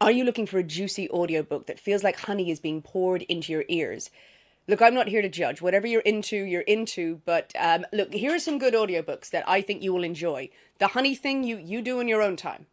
Are you looking for a juicy audiobook that feels like honey is being poured into your ears? Look, I'm not here to judge. Whatever you're into, but look, here are some good audiobooks that I think you will enjoy. The honey thing, you do in your own time.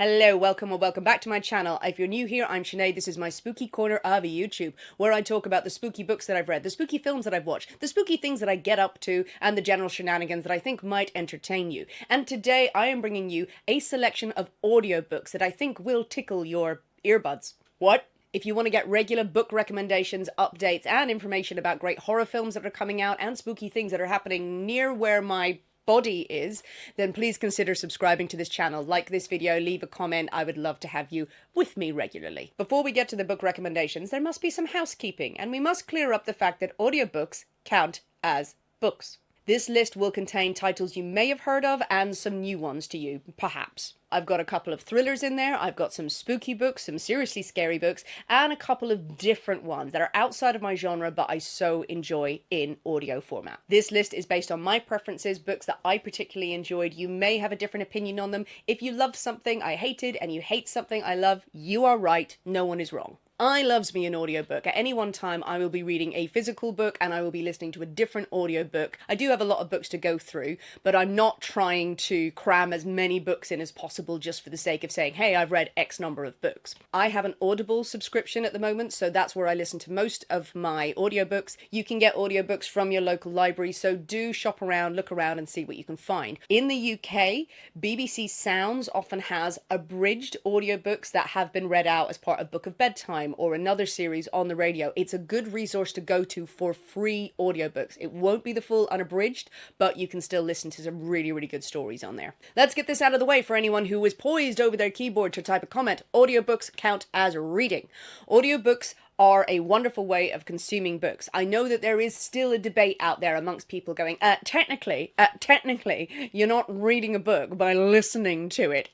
Hello, welcome or welcome back to my channel. If you're new here, I'm Sinead. This is my spooky corner of YouTube, where I talk about the spooky books that I've read, the spooky films that I've watched, the spooky things that I get up to, and the general shenanigans that I think might entertain you. And today I am bringing you a selection of audiobooks that I think will tickle your earbuds. What? If you want to get regular book recommendations, updates, and information about great horror films that are coming out and spooky things that are happening near where my body is, then please consider subscribing to this channel. Like this video, leave a comment. I would love to have you with me regularly. Before we get to the book recommendations, there must be some housekeeping, and we must clear up the fact that audiobooks count as books. This list will contain titles you may have heard of and some new ones to you, perhaps. I've got a couple of thrillers in there, I've got some spooky books, some seriously scary books, and a couple of different ones that are outside of my genre but I so enjoy in audio format. This list is based on my preferences, books that I particularly enjoyed. You may have a different opinion on them. If you love something I hated and you hate something I love, you are right, no one is wrong. I loves me an audiobook. At any one time, I will be reading a physical book and I will be listening to a different audiobook. I do have a lot of books to go through, but I'm not trying to cram as many books in as possible just for the sake of saying, hey, I've read X number of books. I have an Audible subscription at the moment, so that's where I listen to most of my audiobooks. You can get audiobooks from your local library, so do shop around, look around and see what you can find. In the UK, BBC Sounds often has abridged audiobooks that have been read out as part of Book of Bedtime or another series on the radio. It's a good resource to go to for free audiobooks. It won't be the full unabridged, but you can still listen to some really, really good stories on there. Let's get this out of the way for anyone who is poised over their keyboard to type a comment. Audiobooks count as reading. Audiobooks are a wonderful way of consuming books. I know that there is still a debate out there amongst people going, technically, you're not reading a book by listening to it.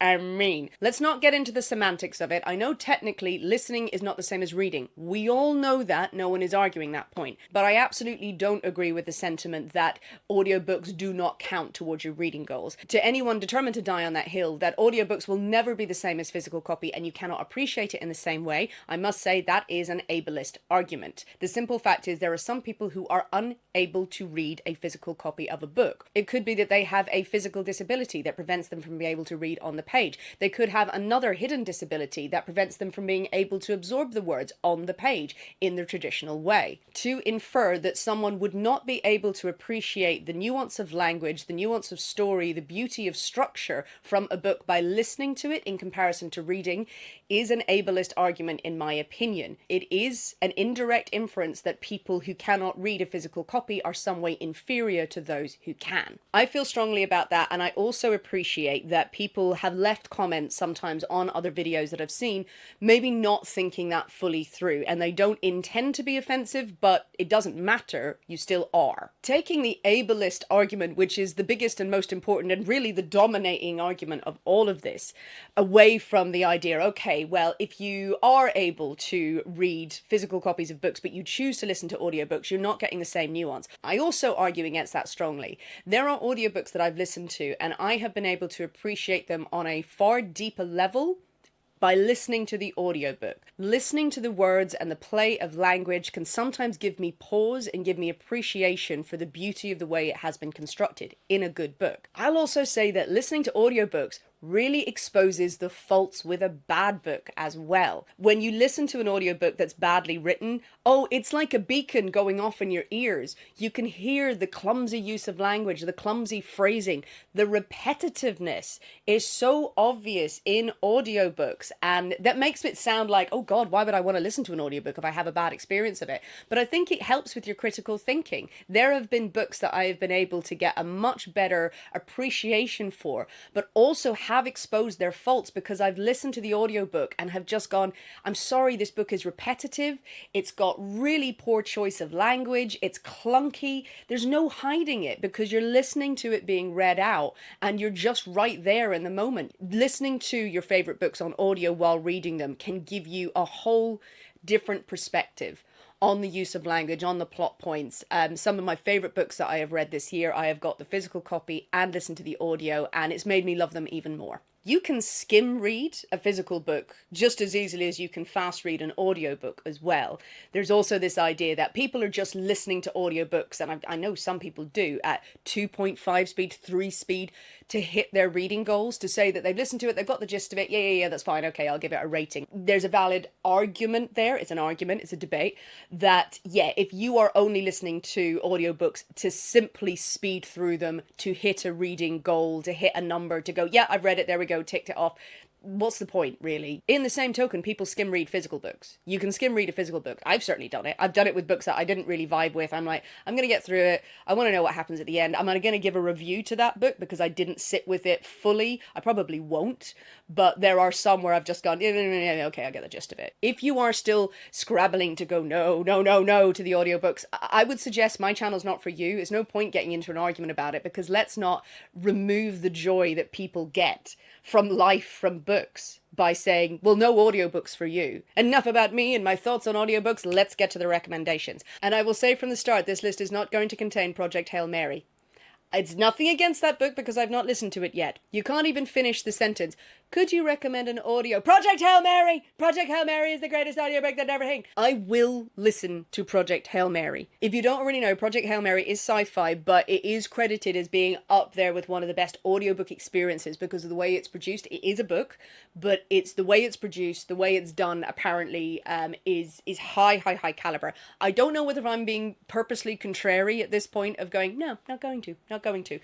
Let's not get into the semantics of it. I know technically listening is not the same as reading. We all know that. No one is arguing that point. But I absolutely don't agree with the sentiment that audiobooks do not count towards your reading goals. To anyone determined to die on that hill, that audiobooks will never be the same as physical copy and you cannot appreciate it in the same way, I must say that is an ableist argument. The simple fact is there are some people who are unable to read a physical copy of a book. It could be that they have a physical disability that prevents them from being able to read on the page. They could have another hidden disability that prevents them from being able to absorb the words on the page in the traditional way. To infer that someone would not be able to appreciate the nuance of language, the nuance of story, the beauty of structure from a book by listening to it in comparison to reading is an ableist argument in my opinion. It is an indirect inference that people who cannot read a physical copy are some way inferior to those who can. I feel strongly about that, and I also appreciate that people have left comments sometimes on other videos that I've seen, maybe not thinking that fully through, and they don't intend to be offensive, but it doesn't matter, you still are. Taking the ableist argument, which is the biggest and most important and really the dominating argument of all of this, away from the idea, okay, well, if you are able to read physical copies of books, but you choose to listen to audiobooks, you're not getting the same nuance. I also argue against that strongly. There are audiobooks that I've listened to, and I have been able to appreciate them on a far deeper level by listening to the audiobook. Listening to the words and the play of language can sometimes give me pause and give me appreciation for the beauty of the way it has been constructed in a good book. I'll also say that listening to audiobooks really exposes the faults with a bad book as well. When you listen to an audiobook that's badly written, oh, it's like a beacon going off in your ears. You can hear the clumsy use of language, the clumsy phrasing, the repetitiveness is so obvious in audiobooks, and that makes it sound like, oh God, why would I want to listen to an audiobook if I have a bad experience of it? But I think it helps with your critical thinking. There have been books that I have been able to get a much better appreciation for, but also have exposed their faults because I've listened to the audiobook and have just gone, I'm sorry, this book is repetitive, it's got really poor choice of language, it's clunky, there's no hiding it because you're listening to it being read out and you're just right there in the moment. Listening to your favorite books on audio while reading them can give you a whole different perspective on the use of language, on the plot points. Some of my favorite books that I have read this year, I have got the physical copy and listened to the audio, and it's made me love them even more. You can skim read a physical book just as easily as you can fast read an audiobook as well. There's also this idea that people are just listening to audiobooks, and I know some people do, at 2.5 speed, 3 speed to hit their reading goals, to say that they've listened to it, they've got the gist of it, yeah, that's fine, okay, I'll give it a rating. There's a valid argument there, it's an argument, it's a debate, that yeah, if you are only listening to audiobooks to simply speed through them, to hit a reading goal, to hit a number, to go, yeah, I've read it, there we go, ticked it off. What's the point, really? In the same token, people skim read physical books. You can skim read a physical book. I've certainly done it. I've done it with books that I didn't really vibe with. I'm like, I'm going to get through it. I want to know what happens at the end. I'm going to give a review to that book because I didn't sit with it fully. I probably won't, but there are some where I've just gone, okay, I get the gist of it. If you are still scrabbling to go, no to the audiobooks, I would suggest my channel's not for you. There's no point getting into an argument about it, because let's not remove the joy that people get from life from books by saying, well, no audiobooks for you. Enough about me and my thoughts on audiobooks, let's get to the recommendations. And I will say from the start, this list is not going to contain Project Hail Mary. It's nothing against that book because I've not listened to it yet. You can't even finish the sentence. Could you recommend an audio? Project Hail Mary! Project Hail Mary is the greatest audiobook that ever came. I will listen to Project Hail Mary. If you don't already know, Project Hail Mary is sci-fi, but it is credited as being up there with one of the best audiobook experiences because of the way it's produced. It is a book, but it's the way it's produced, the way it's done, apparently, is high caliber. I don't know whether I'm being purposely contrary at this point of going, no, not going to.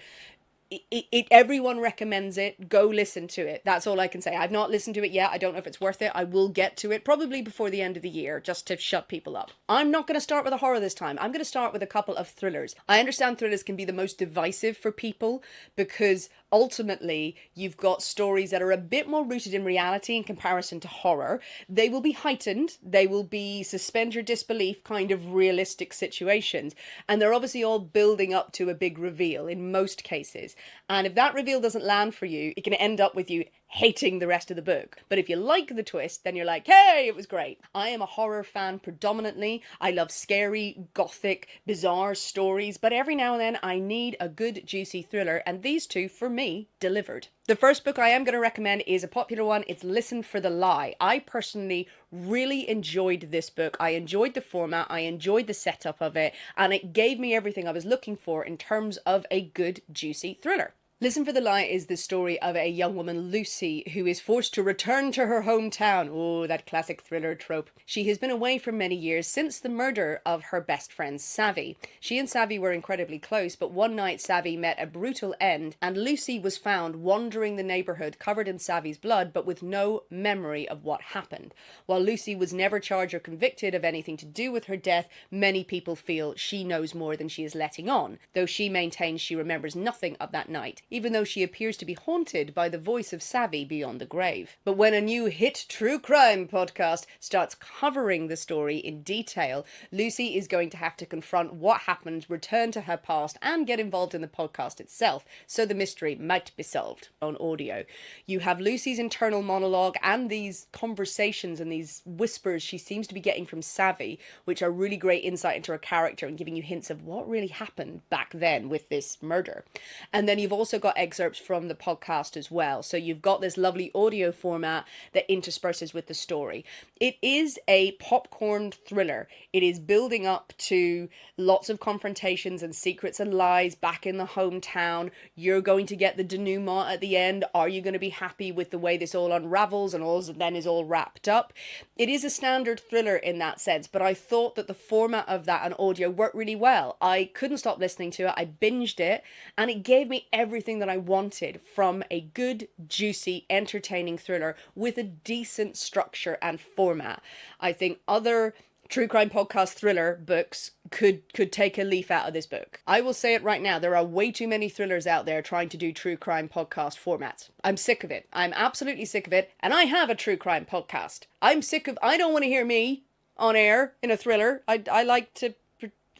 Everyone recommends it. Go listen to it. That's all I can say. I've not listened to it yet. I don't know if it's worth it. I will get to it probably before the end of the year, just to shut people up. I'm not going to start with a horror this time. I'm going to start with a couple of thrillers. I understand thrillers can be the most divisive for people because ultimately you've got stories that are a bit more rooted in reality in comparison to horror. They will be heightened. They will be suspend your disbelief kind of realistic situations. And they're obviously all building up to a big reveal in most cases. And if that reveal doesn't land for you, it can end up with you hating the rest of the book. But if you like the twist, then you're like, hey, it was great. I am a horror fan predominantly. I love scary, gothic, bizarre stories, but every now and then I need a good, juicy thriller, and these two, for me, delivered. The first book I am going to recommend is a popular one. It's Listen for the Lie. I personally really enjoyed this book. I enjoyed the format, I enjoyed the setup of it, and it gave me everything I was looking for in terms of a good, juicy thriller. Listen for the Lie is the story of a young woman, Lucy, who is forced to return to her hometown. Oh, that classic thriller trope. She has been away for many years since the murder of her best friend, Savvy. She and Savvy were incredibly close, but one night Savvy met a brutal end, and Lucy was found wandering the neighbourhood covered in Savvy's blood, but with no memory of what happened. While Lucy was never charged or convicted of anything to do with her death, many people feel she knows more than she is letting on, though she maintains she remembers nothing of that night, even though she appears to be haunted by the voice of Savvy beyond the grave. But when a new hit true crime podcast starts covering the story in detail, Lucy is going to have to confront what happened, return to her past, and get involved in the podcast itself, so the mystery might be solved. On audio, you have Lucy's internal monologue and these conversations and these whispers she seems to be getting from Savvy, which are really great insight into her character and giving you hints of what really happened back then with this murder. And then you've also got excerpts from the podcast as well. So you've got this lovely audio format that intersperses with the story. It is a popcorn thriller. It is building up to lots of confrontations and secrets and lies back in the hometown. You're going to get the denouement at the end. Are you going to be happy with the way this all unravels and all then is all wrapped up? It is a standard thriller in that sense, but I thought that the format of that and audio worked really well. I couldn't stop listening to it. I binged it, and it gave me everything that I wanted from a good, juicy, entertaining thriller with a decent structure and format. I think other true crime podcast thriller books could take a leaf out of this book. I will say it right now, there are way too many thrillers out there trying to do true crime podcast formats. I'm sick of it. I'm absolutely sick of it, and I have a true crime podcast. I don't want to hear me on air in a thriller. I like to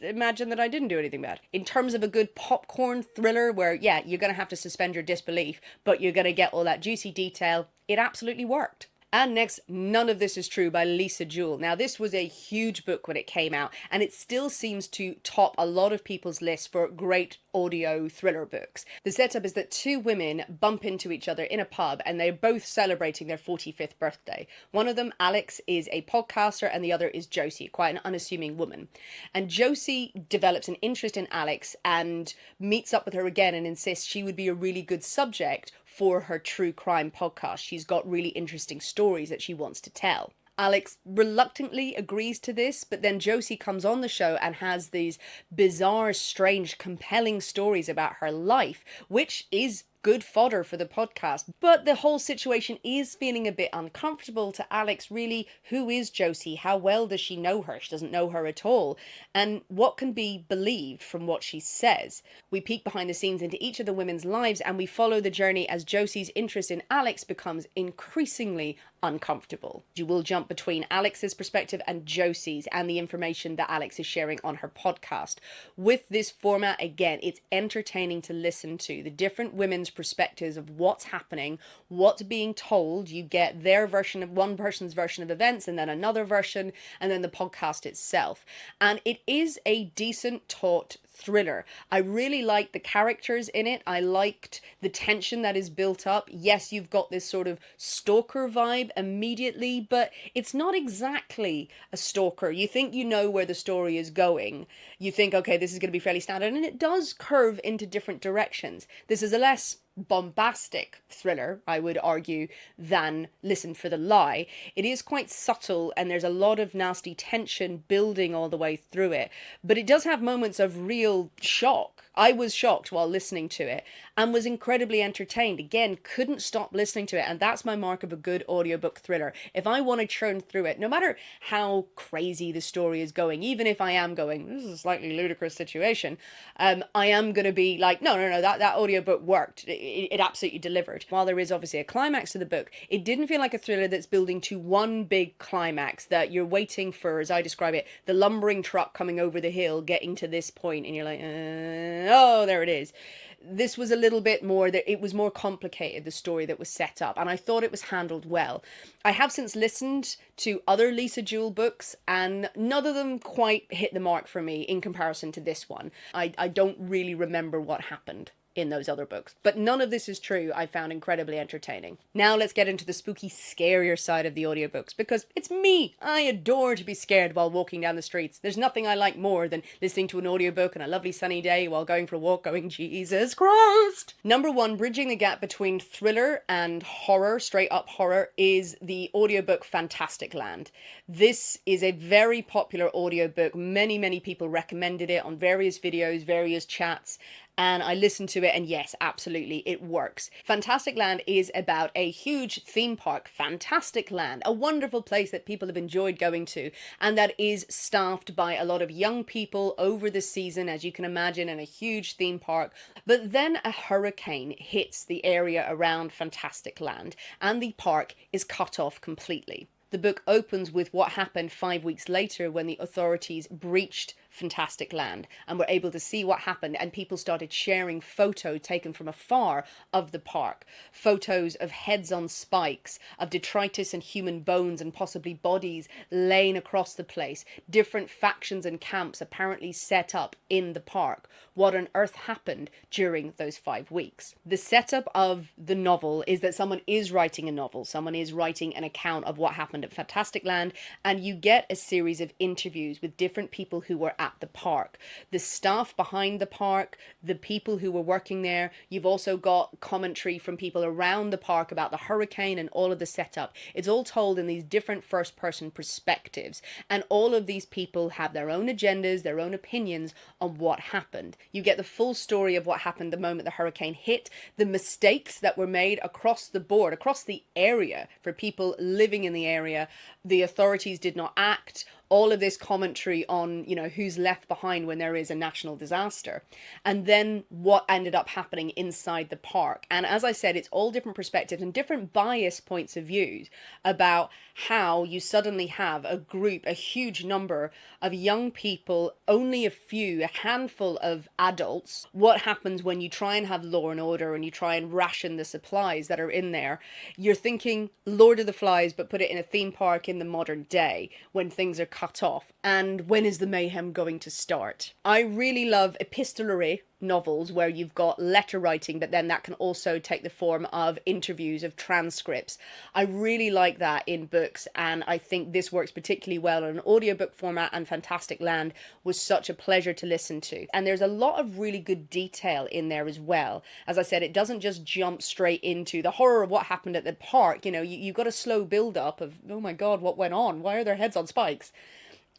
imagine that I didn't do anything bad. In terms of a good popcorn thriller where, yeah, you're going to have to suspend your disbelief, but you're going to get all that juicy detail, it absolutely worked. And next, None of This Is True by Lisa Jewell. Now, this was a huge book when it came out, and it still seems to top a lot of people's lists for great audio thriller books. The setup is that two women bump into each other in a pub, and they're both celebrating their 45th birthday. One of them, Alex, is a podcaster, and the other is Josie, quite an unassuming woman. And Josie develops an interest in Alex and meets up with her again and insists she would be a really good subject for her true crime podcast. She's got really interesting stories that she wants to tell. Alex reluctantly agrees to this, but then Josie comes on the show and has these bizarre, strange, compelling stories about her life, which is good fodder for the podcast. But the whole situation is feeling a bit uncomfortable to Alex. Really, who is Josie? How well does she know her? She doesn't know her at all. And what can be believed from what she says? We peek behind the scenes into each of the women's lives, and we follow the journey as Josie's interest in Alex becomes increasingly uncomfortable. You will jump between Alex's perspective and Josie's and the information that Alex is sharing on her podcast. With this format, again, it's entertaining to listen to. The different women's perspectives of what's happening, what's being told. You get their version of one person's version of events, and then another version, and then the podcast itself. And it is a decent taut thriller. I really liked the characters in it. I liked the tension that is built up. Yes, you've got this sort of stalker vibe immediately, but it's not exactly a stalker. You think you know where the story is going. You think, okay, this is going to be fairly standard, and it does curve into different directions. This is a less bombastic thriller, I would argue, than Listen for the Lie. It is quite subtle, and there's a lot of nasty tension building all the way through it, but it does have moments of real shock. I was shocked while listening to it and was incredibly entertained. Again, couldn't stop listening to it, and that's my mark of a good audiobook thriller. If I want to churn through it, no matter how crazy the story is going, even if I am going, this is a slightly ludicrous situation, I am going to be like, no, that audiobook worked. It absolutely delivered. While there is obviously a climax to the book, it didn't feel like a thriller that's building to one big climax that you're waiting for, as I describe it, the lumbering truck coming over the hill, getting to this point, and you're like, oh, there it is. This was a little bit more, that it was more complicated, the story that was set up, and I thought it was handled well. I have since listened to other Lisa Jewell books, and none of them quite hit the mark for me in comparison to this one. I don't really remember what happened in those other books. But None of This Is True I found incredibly entertaining. Now let's get into the spooky, scarier side of the audiobooks, because it's me! I adore to be scared while walking down the streets. There's nothing I like more than listening to an audiobook on a lovely sunny day while going for a walk going, Jesus Christ! Number one, bridging the gap between thriller and horror, straight up horror, is the audiobook FantasticLand. This is a very popular audiobook. Many people recommended it on various videos, various chats, and I listened to it, and yes, absolutely, it works. FantasticLand is about a huge theme park, FantasticLand, a wonderful place that people have enjoyed going to, and that is staffed by a lot of young people over the season, as you can imagine, in a huge theme park. But then a hurricane hits the area around FantasticLand, and the park is cut off completely. The book opens with what happened 5 weeks later when the authorities breached FantasticLand and were able to see what happened, and people started sharing photos taken from afar of the park. Photos of heads on spikes, of detritus and human bones and possibly bodies laying across the place. Different factions and camps apparently set up in the park. What on earth happened during those 5 weeks? The setup of the novel is that someone is writing a novel. Someone is writing an account of what happened at FantasticLand, and you get a series of interviews with different people who were at the park. The staff behind the park, the people who were working there. You've also got commentary from people around the park about the hurricane and all of the setup. It's all told in these different first-person perspectives, and all of these people have their own agendas, their own opinions on what happened. You get the full story of what happened the moment the hurricane hit, the mistakes that were made across the board, across the area, for people living in the area. The authorities did not act all of this commentary on, you know, who's left behind when there is a national disaster, and then what ended up happening inside the park. And as I said, it's all different perspectives and different bias points of views about how you suddenly have a group, a huge number of young people, only a few, a handful of adults. What happens when you try and have law and order and you try and ration the supplies that are in there? You're thinking Lord of the Flies, but put it in a theme park in the modern day when things are cut off. And when is the mayhem going to start? I really love epistolary novels where you've got letter writing, but then that can also take the form of interviews, of transcripts. I really like that in books, and I think this works particularly well in an audiobook format, and FantasticLand was such a pleasure to listen to. And there's a lot of really good detail in there as well. As I said, it doesn't just jump straight into the horror of what happened at the park. You know, you've got a slow build up of, oh my God, what went on? Why are their heads on spikes?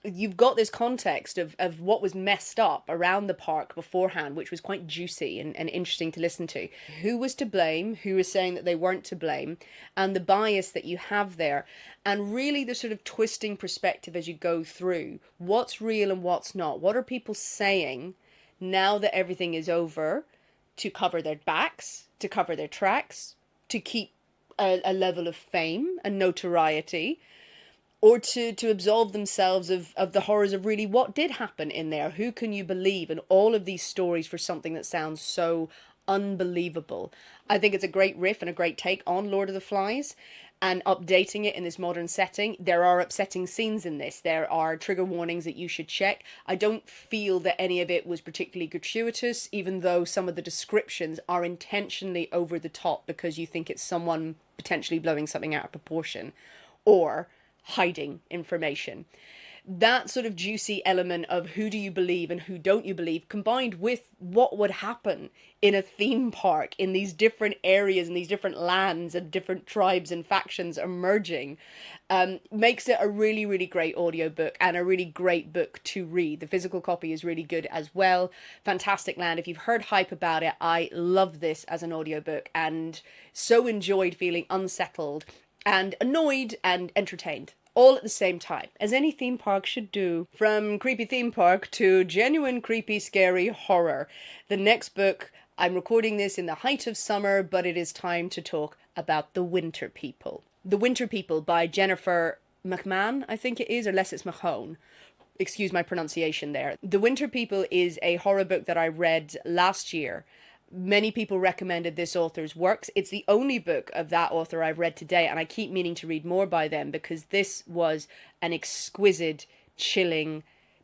You've got this context of what was messed up around the park beforehand, which was quite juicy and interesting to listen to. Who was to blame, who was saying that they weren't to blame, and the bias that you have there, and really the sort of twisting perspective as you go through. What's real and what's not? What are people saying now that everything is over to cover their backs, to cover their tracks, to keep a level of fame and notoriety? Or to absolve themselves of the horrors of really what did happen in there. Who can you believe? And all of these stories for something that sounds so unbelievable. I think it's a great riff and a great take on Lord of the Flies, and updating it in this modern setting. There are upsetting scenes in this. There are trigger warnings that you should check. I don't feel that any of it was particularly gratuitous, even though some of the descriptions are intentionally over the top because you think it's someone potentially blowing something out of proportion or hiding information. That sort of juicy element of who do you believe and who don't you believe, combined with what would happen in a theme park in these different areas and these different lands and different tribes and factions emerging, makes it a really, really great audiobook and a really great book to read. The physical copy is really good as well. FantasticLand, if you've heard hype about it, I love this as an audiobook and so enjoyed feeling unsettled and annoyed and entertained, all at the same time, as any theme park should do. From creepy theme park to genuine creepy, scary horror. The next book, I'm recording this in the height of summer, but it is time to talk about The Winter People. The Winter People by Jennifer McMahon, I think it is, unless it's Mahone. Excuse my pronunciation there. The Winter People is a horror book that I read last year. Many people recommended this author's works. It's the only book of that author I've read today, and I keep meaning to read more by them because this was an exquisite, chilling,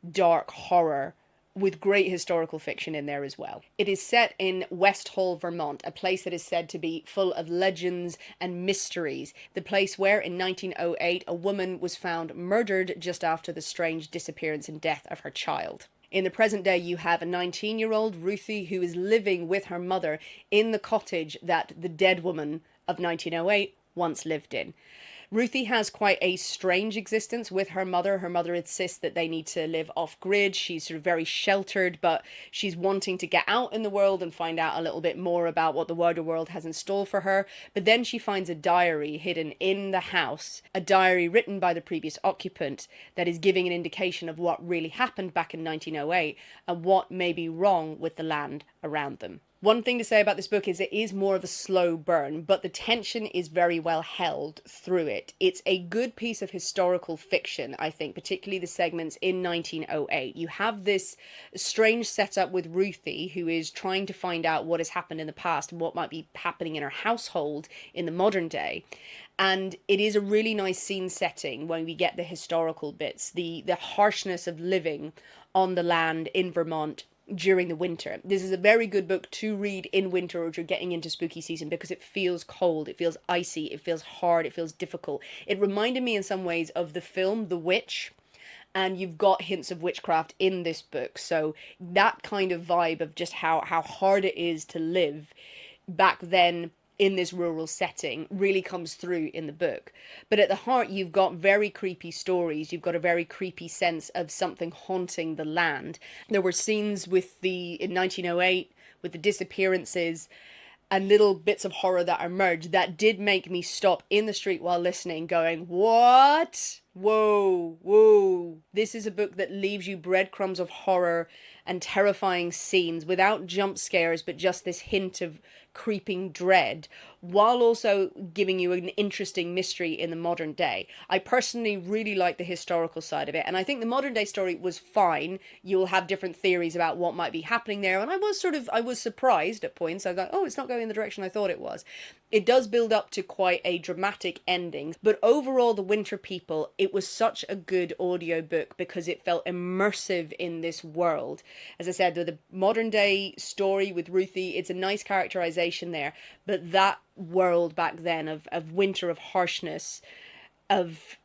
dark horror with great historical fiction in there as well. It is set in West Hall, Vermont, a place that is said to be full of legends and mysteries. The place where, in 1908, a woman was found murdered just after the strange disappearance and death of her child. In the present day, you have a 19-year-old Ruthie who is living with her mother in the cottage that the dead woman of 1908 once lived in. Ruthie has quite a strange existence with her mother. Her mother insists that they need to live off-grid. She's sort of very sheltered, but she's wanting to get out in the world and find out a little bit more about what the wider world has in store for her. But then she finds a diary hidden in the house, a diary written by the previous occupant that is giving an indication of what really happened back in 1908 and what may be wrong with the land around them. One thing to say about this book is it is more of a slow burn, but the tension is very well held through it. It's a good piece of historical fiction, I think, particularly the segments in 1908. You have this strange setup with Ruthie, who is trying to find out what has happened in the past and what might be happening in her household in the modern day. And it is a really nice scene setting when we get the historical bits, the harshness of living on the land in Vermont during the winter. This is a very good book to read in winter or if you're getting into spooky season because it feels cold, it feels icy, it feels hard, it feels difficult. It reminded me in some ways of the film The Witch, and you've got hints of witchcraft in this book. So that kind of vibe of just how hard it is to live back then in this rural setting really comes through in the book. But at the heart, you've got very creepy stories. You've got a very creepy sense of something haunting the land. There were scenes in 1908 with the disappearances and little bits of horror that emerged that did make me stop in the street while listening going, what? Whoa, whoa. This is a book that leaves you breadcrumbs of horror and terrifying scenes without jump scares, but just this hint of creeping dread, while also giving you an interesting mystery in the modern day. I personally really like the historical side of it, and I think the modern day story was fine. You'll have different theories about what might be happening there, and I was surprised at points. I was like, oh, it's not going in the direction I thought it was. It does build up to quite a dramatic ending, but overall, The Winter People, it was such a good audiobook because it felt immersive in this world. As I said, the modern day story with Ruthie, it's a nice characterization there, but that world back then of winter, of harshness, of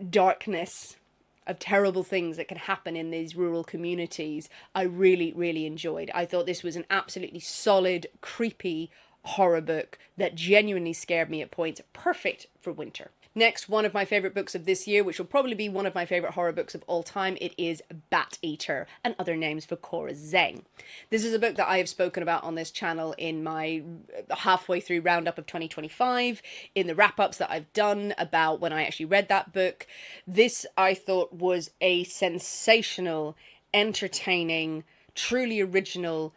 darkness, of terrible things that can happen in these rural communities, I really, really enjoyed. I thought this was an absolutely solid, creepy horror book that genuinely scared me at points, perfect for winter. Next, one of my favourite books of this year, which will probably be one of my favourite horror books of all time, it is Bat Eater, and Other Names for Cora Zheng. This is a book that I have spoken about on this channel in my halfway through roundup of 2025, in the wrap-ups that I've done about when I actually read that book. This, I thought, was a sensational, entertaining, truly original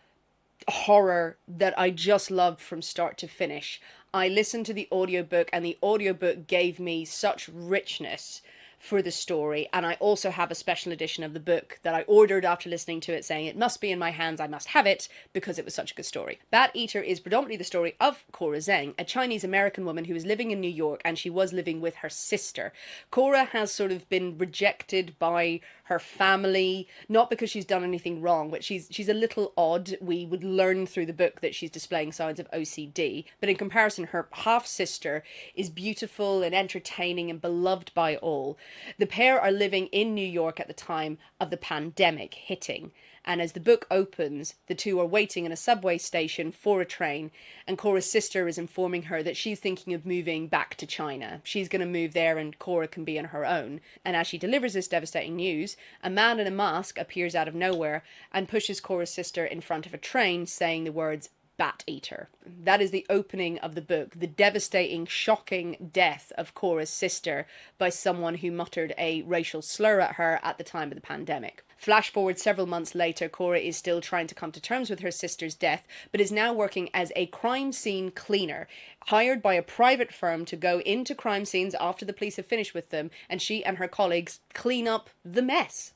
horror that I just loved from start to finish. I listened to the audiobook, and the audiobook gave me such richness for the story, and I also have a special edition of the book that I ordered after listening to it, saying it must be in my hands, I must have it, because it was such a good story. Bat Eater is predominantly the story of Cora Zheng, a Chinese-American woman who is living in New York, and she was living with her sister. Cora has sort of been rejected by her family, not because she's done anything wrong, but she's a little odd. We would learn through the book that she's displaying signs of OCD, but in comparison, her half-sister is beautiful and entertaining and beloved by all. The pair are living in New York at the time of the pandemic hitting, and as the book opens, the two are waiting in a subway station for a train, and Cora's sister is informing her that she's thinking of moving back to China. She's going to move there and Cora can be on her own. And as she delivers this devastating news, a man in a mask appears out of nowhere and pushes Cora's sister in front of a train, saying the words, Bat Eater. That is the opening of the book, the devastating, shocking death of Cora's sister by someone who muttered a racial slur at her at the time of the pandemic. Flash forward several months later, Cora is still trying to come to terms with her sister's death, but is now working as a crime scene cleaner, hired by a private firm to go into crime scenes after the police have finished with them, and she and her colleagues clean up the mess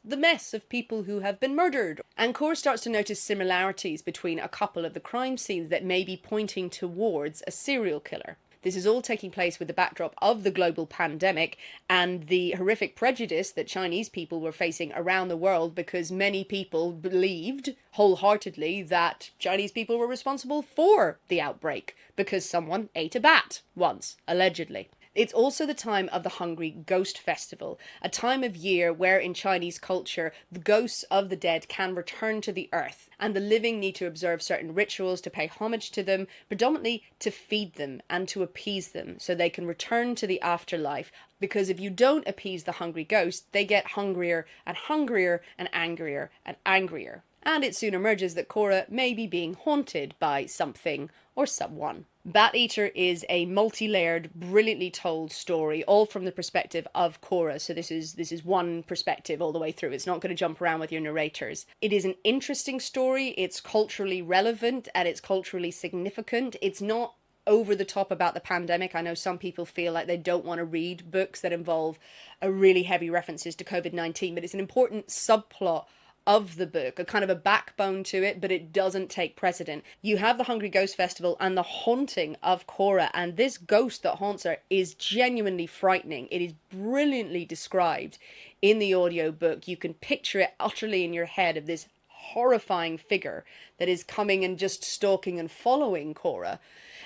of people who have been murdered. And Cora starts to notice similarities between a couple of the crime scenes that may be pointing towards a serial killer. This is all taking place with the backdrop of the global pandemic and the horrific prejudice that Chinese people were facing around the world, because many people believed wholeheartedly that Chinese people were responsible for the outbreak because someone ate a bat once, allegedly. It's also the time of the Hungry Ghost Festival, a time of year where in Chinese culture the ghosts of the dead can return to the earth, and the living need to observe certain rituals to pay homage to them, predominantly to feed them and to appease them so they can return to the afterlife. Because if you don't appease the hungry ghosts, they get hungrier and hungrier and angrier and angrier. And it soon emerges that Cora may be being haunted by something or someone. Bat Eater is a multi-layered, brilliantly told story, all from the perspective of Cora. So this is one perspective all the way through. It's not going to jump around with your narrators. It is an interesting story. It's culturally relevant and it's culturally significant. It's not over the top about the pandemic. I know some people feel like they don't want to read books that involve a really heavy references to COVID-19, but it's an important subplot of the book, a kind of a backbone to it, but it doesn't take precedent. You have the Hungry Ghost Festival and the haunting of Cora, and this ghost that haunts her is genuinely frightening. It is brilliantly described in the audiobook. You can picture it utterly in your head of this horrifying figure that is coming and just stalking and following Cora.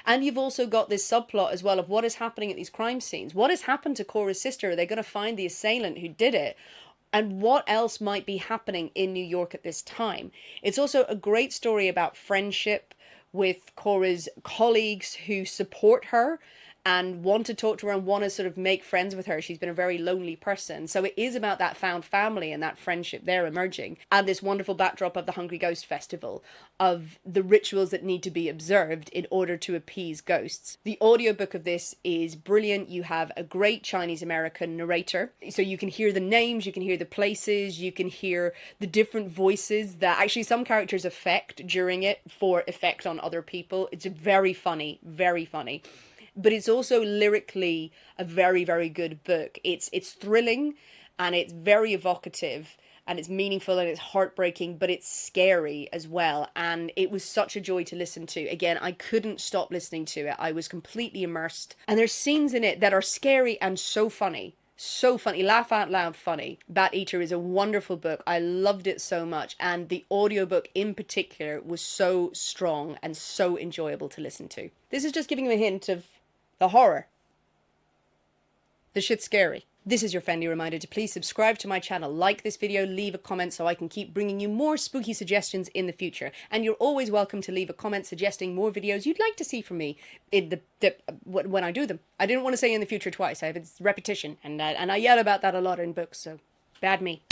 And you've also got this subplot as well of what is happening at these crime scenes. What has happened to Cora's sister? Are they going to find the assailant who did it? And what else might be happening in New York at this time? It's also a great story about friendship with Cora's colleagues who support her and want to talk to her and want to sort of make friends with her. She's been a very lonely person. So it is about that found family and that friendship there emerging, and this wonderful backdrop of the Hungry Ghost Festival, of the rituals that need to be observed in order to appease ghosts. The audiobook of this is brilliant. You have a great Chinese American narrator, so you can hear the names, you can hear the places, you can hear the different voices that actually some characters affect during it for effect on other people. It's very funny, very funny. But it's also lyrically a very, very good book. It's thrilling, and it's very evocative, and it's meaningful, and it's heartbreaking, but it's scary as well. And it was such a joy to listen to. Again, I couldn't stop listening to it. I was completely immersed. And there's scenes in it that are scary and so funny. So funny, laugh out loud funny. Bat Eater is a wonderful book. I loved it so much, and the audiobook in particular was so strong and so enjoyable to listen to. This is just giving you a hint of the horror. The shit's scary. This is your friendly reminder to please subscribe to my channel, like this video, leave a comment so I can keep bringing you more spooky suggestions in the future. And you're always welcome to leave a comment suggesting more videos you'd like to see from me in when I do them. I didn't want to say in the future twice. I have its repetition, and I yell about that a lot in books, so bad me.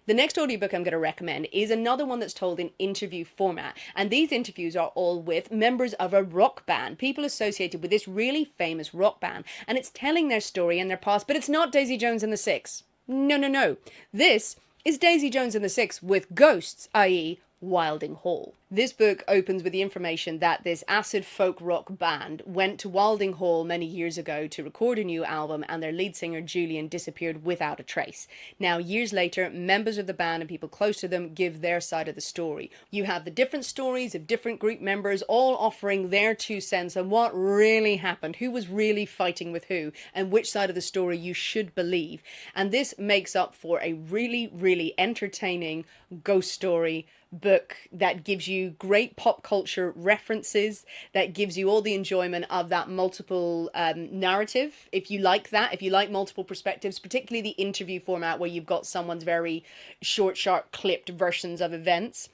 The next audiobook I'm going to recommend is another one that's told in interview format, and these interviews are all with members of a rock band, people associated with this really famous rock band, and it's telling their story and their past, but it's not Daisy Jones and the Six. No, no, no. This is Daisy Jones and the Six with ghosts, i.e. Wylding Hall. This book opens with the information that this acid folk rock band went to Wylding Hall many years ago to record a new album, and their lead singer Julian disappeared without a trace. Now, years later, members of the band and people close to them give their side of the story. You have the different stories of different group members all offering their 2 cents on what really happened, who was really fighting with who, and which side of the story you should believe. And this makes up for a really, really entertaining ghost story book that gives you great pop culture references, that gives you all the enjoyment of that multiple narrative. If you like that, if you like multiple perspectives, particularly the interview format where you've got someone's very short, sharp, clipped versions of events.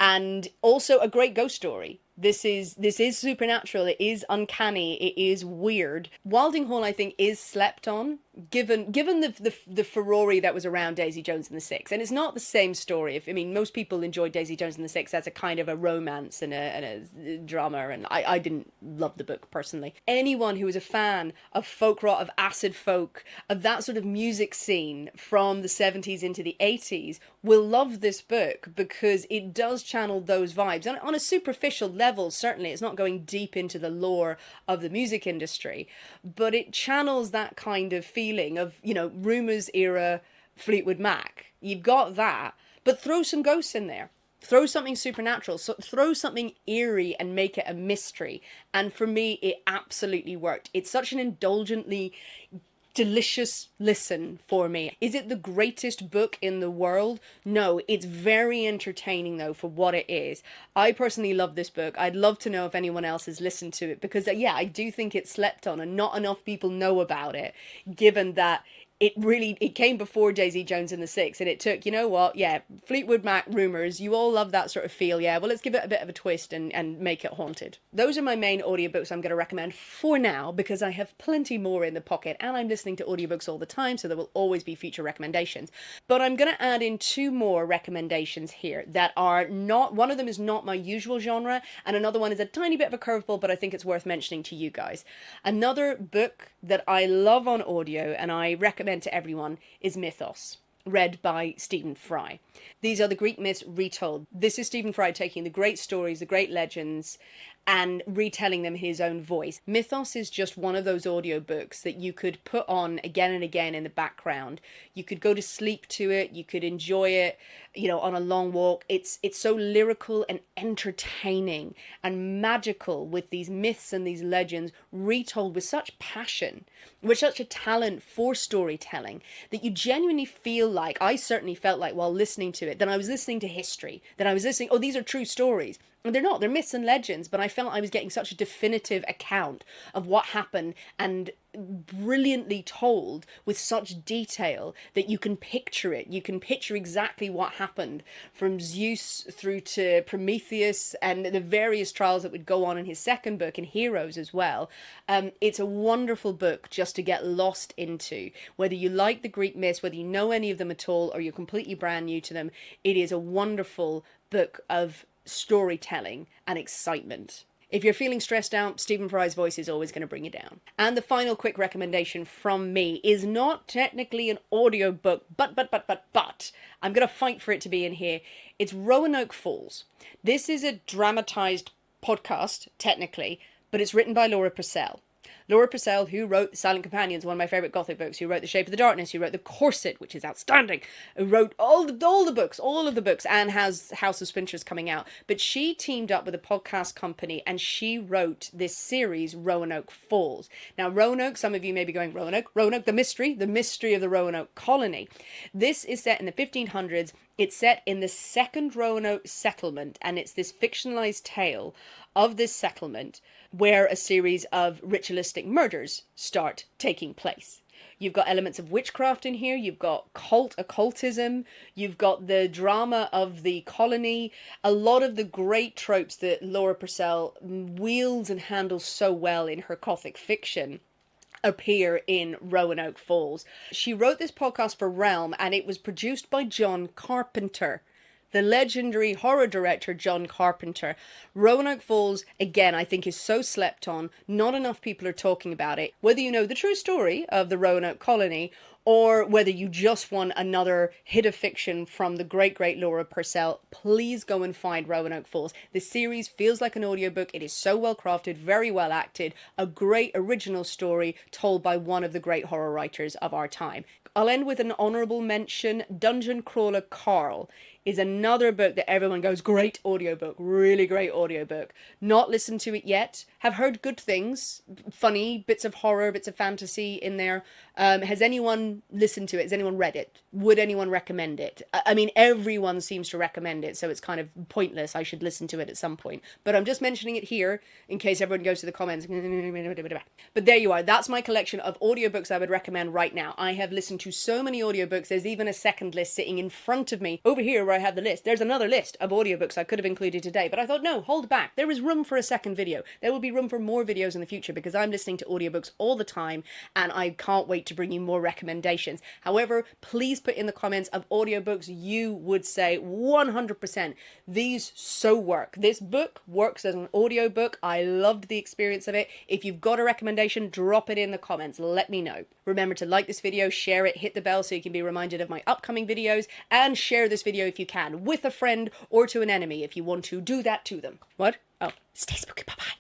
And also a great ghost story. This is supernatural, it is uncanny, it is weird. Wylding Hall, I think, is slept on, given the furore that was around Daisy Jones and the Six. And it's not the same story. I mean, most people enjoyed Daisy Jones and the Six as a kind of a romance and a drama, and I didn't love the book personally. Anyone who is a fan of folk rock, of acid folk, of that sort of music scene from the 70s into the 80s will love this book, because it does channel those vibes. And on a superficial level, certainly, it's not going deep into the lore of the music industry, but it channels that kind of feeling of, you know, Rumours era Fleetwood Mac. You've got that, but throw some ghosts in there. Throw something supernatural, so throw something eerie and make it a mystery. And for me, it absolutely worked. It's such an indulgently delicious listen for me. Is it the greatest book in the world? No, it's very entertaining though for what it is. I personally love this book. I'd love to know if anyone else has listened to it, because yeah, I do think it's slept on and not enough people know about it, given that it came before Daisy Jones and the Six, and it took, you know what, yeah, Fleetwood Mac, Rumours, you all love that sort of feel, yeah, well, let's give it a bit of a twist and make it haunted. Those are my main audiobooks I'm going to recommend for now, because I have plenty more in the pocket, and I'm listening to audiobooks all the time, so there will always be future recommendations. But I'm going to add in 2 more recommendations here that are not, one of them is not my usual genre, and another one is a tiny bit of a curveball, but I think it's worth mentioning to you guys. Another book that I love on audio, and I recommend to everyone, is Mythos, read by Stephen Fry. These are the Greek myths retold. This is Stephen Fry taking the great stories, the great legends, and retelling them in his own voice. Mythos is just one of those audiobooks that you could put on again and again in the background. You could go to sleep to it, you could enjoy it, you know, on a long walk. It's so lyrical and entertaining and magical, with these myths and these legends retold with such passion, with such a talent for storytelling, that you genuinely feel like, I certainly felt like while listening to it, that I was listening to history, that I was listening, oh, these are true stories. they're not, they're myths and legends, but I felt I was getting such a definitive account of what happened, and brilliantly told with such detail that you can picture it. You can picture exactly what happened from Zeus through to Prometheus and the various trials that would go on in his second book, in Heroes as well. It's a wonderful book just to get lost into. Whether you like the Greek myths, whether you know any of them at all, or you're completely brand new to them, it is a wonderful book of storytelling and excitement. If you're feeling stressed out, Stephen Fry's voice is always going to bring you down. And the final quick recommendation from me is not technically an audiobook, but I'm going to fight for it to be in here. It's Roanoke Falls. This is a dramatized podcast, technically, but it's written by Laura Purcell. Laura Purcell, who wrote The Silent Companions, one of my favourite Gothic books, who wrote The Shape of the Darkness, who wrote The Corset, which is outstanding, who wrote all of the books, and has House of Splinters coming out. But she teamed up with a podcast company, and she wrote this series, Roanoke Falls. Now, Roanoke, some of you may be going, Roanoke, the mystery of the Roanoke colony. This is set in the 1500s. It's set in the second Roanoke settlement, and it's this fictionalized tale of this settlement where a series of ritualistic murders start taking place. You've got elements of witchcraft in here, you've got occultism, you've got the drama of the colony, a lot of the great tropes that Laura Purcell wields and handles so well in her Gothic fiction appear in Roanoke Falls. She wrote this podcast for Realm, and it was produced by John Carpenter, the legendary horror director John Carpenter. Roanoke Falls, again, I think is so slept on. Not enough people are talking about it. Whether you know the true story of the Roanoke colony, or whether you just want another hit of fiction from the great Laura Purcell, please go and find Roanoke Falls. The series feels like an audiobook. It is so well crafted, very well acted, a great original story told by one of the great horror writers of our time. I'll end with an honourable mention. Dungeon Crawler Carl is another book that everyone goes, great audiobook, really great audiobook. Not listened to it yet. Have heard good things, funny bits of horror, bits of fantasy in there. Has anyone listened to it? Has anyone read it? Would anyone recommend it? I mean, everyone seems to recommend it, so it's kind of pointless. I should listen to it at some point. But I'm just mentioning it here in case everyone goes to the comments. But there you are. That's my collection of audiobooks I would recommend right now. I have listened to so many audiobooks. There's even a second list sitting in front of me over here where I have the list. There's another list of audiobooks I could have included today, but I thought, no, hold back. There is room for a second video. There will be room for more videos in the future because I'm listening to audiobooks all the time and I can't wait to bring you more recommendations. However, please put in the comments of audiobooks you would say 100% these so work. This book works as an audiobook. I loved the experience of it. If you've got a recommendation, drop it in the comments. Let me know. Remember to like this video, share it, hit the bell so you can be reminded of my upcoming videos, and share this video if you can with a friend or to an enemy if you want to do that to them. What? Oh, stay spooky. Bye-bye.